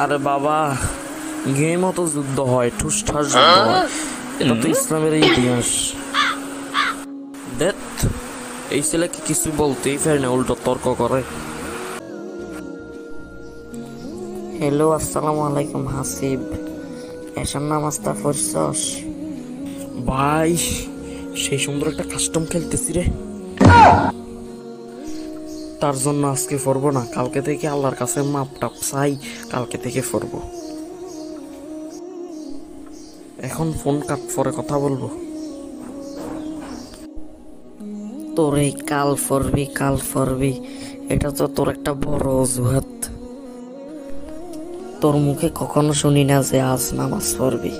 আরে বাবা, গেম তো যুদ্ধ হয়, ঠুসঠাস যুদ্ধ হয়। এটা তো ইসলামের ইতিহাস। দেখ, এই ছেলেকে কিছু বলতেই পারে না, উল্টো তর্ক করে। হ্যালো, আসসালামু আলাইকুম হাসিব। এসব নামাজটা পড়ছস? ভাই, সেই সুন্দর একটা কাস্টম খেলতেছি রে। তার জন্য আজকে পড়বো না, কালকে থেকে আল্লাহর কাছে মাপ টাপ চাই, কালকে থেকে পড়বো। এখন ফোন কাট, পরে কথা বলবো। তোর এই কাল ফরবি, এটা তো তোর একটা বড় অজুহাত। তোর মুখে কখনো শুনি না যে আজ নামাজ পড়বি।